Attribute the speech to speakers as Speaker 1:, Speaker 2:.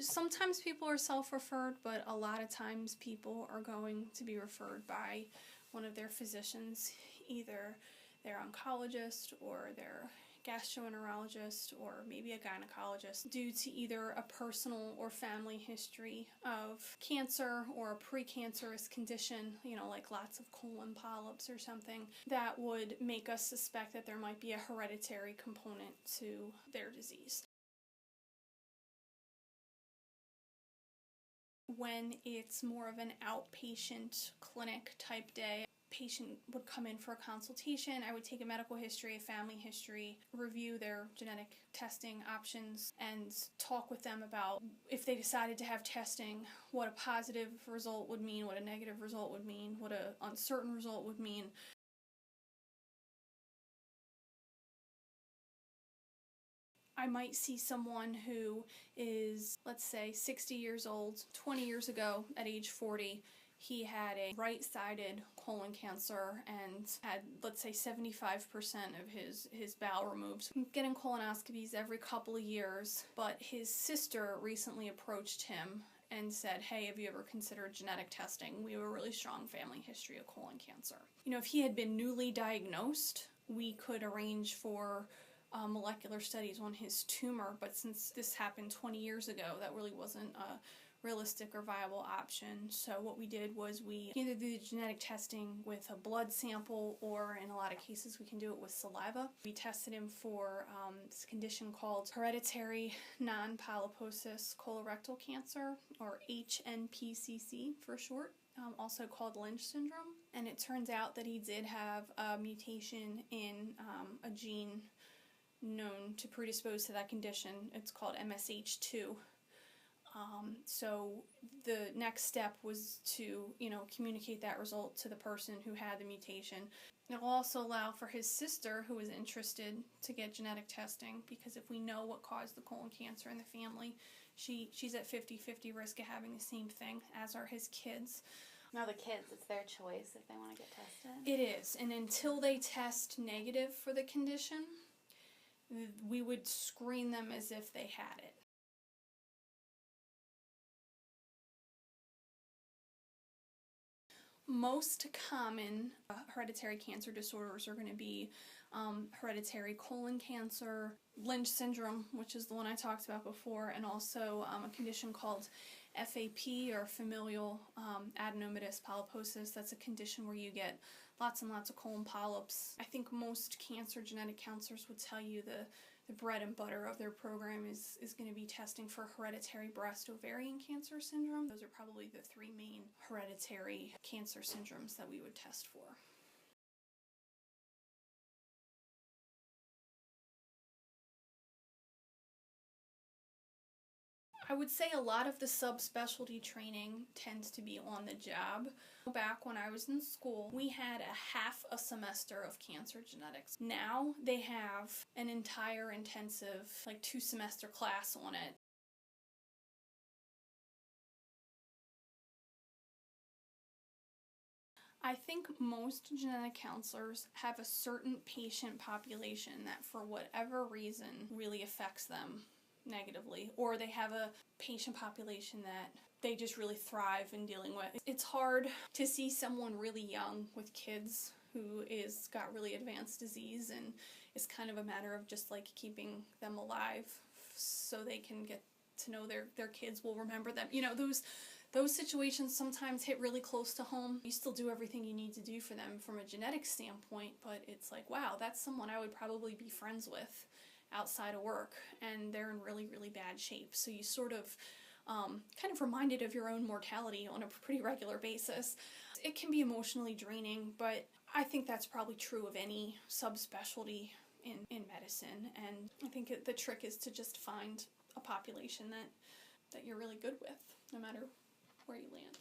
Speaker 1: Sometimes people are self-referred, but a lot of times people are going to be referred by one of their physicians, either their oncologist or their gastroenterologist or maybe a gynecologist, due to either a personal or family history of cancer or a precancerous condition, like lots of colon polyps or something, that would make us suspect that there might be a hereditary component to their disease. When it's more of an outpatient clinic type day, patient would come in for a consultation. I would take a medical history, a family history, review their genetic testing options, and talk with them about if they decided to have testing, what a positive result would mean, what a negative result would mean, what an uncertain result would mean. I might see someone who is, let's say, 60 years old. 20 years ago, at age 40, he had a right-sided colon cancer and had, let's say, 75% of his bowel removed. Getting colonoscopies every couple of years, but his sister recently approached him and said, hey, have you ever considered genetic testing? We have a really strong family history of colon cancer. If he had been newly diagnosed, we could arrange for molecular studies on his tumor, but since this happened 20 years ago, that really wasn't a realistic or viable option. So what we did was we either do the genetic testing with a blood sample, or in a lot of cases we can do it with saliva. We tested him for this condition called hereditary non-polyposis colorectal cancer, or HNPCC for short. Also called Lynch syndrome, and it turns out that he did have a mutation in a gene known to predispose to that condition. It's called MSH2. So the next step was to, communicate that result to the person who had the mutation. It will also allow for his sister, who is interested, to get genetic testing, because if we know what caused the colon cancer in the family, she's at 50-50 risk of having the same thing, as are his kids.
Speaker 2: Now the kids, it's their choice if they want to get tested?
Speaker 1: It is, and until they test negative for the condition, we would screen them as if they had it. Most common hereditary cancer disorders are going to be hereditary colon cancer, Lynch syndrome, which is the one I talked about before, and also a condition called FAP, or familial adenomatous polyposis. That's a condition where you get lots and lots of colon polyps. I think most genetic counselors would tell you the bread and butter of their program is going to be testing for hereditary breast ovarian cancer syndrome. Those are probably the three main hereditary cancer syndromes that we would test for. I would say a lot of the subspecialty training tends to be on the job. Back when I was in school, we had half a semester of cancer genetics. Now they have an entire intensive, 2-semester class on it. I think most genetic counselors have a certain patient population that for whatever reason really affects them negatively, or they have a patient population that they just really thrive in dealing with. It's hard to see someone really young with kids who got really advanced disease, and it's kind of a matter of just keeping them alive so they can get to know their kids will remember them. Those situations sometimes hit really close to home. You still do everything you need to do for them from a genetic standpoint, but it's wow, that's someone I would probably be friends with outside of work, and they're in really, really bad shape. So you sort of kind of reminded of your own mortality on a pretty regular basis. It can be emotionally draining, but I think that's probably true of any subspecialty in medicine, and I think the trick is to just find a population that you're really good with, no matter where you land.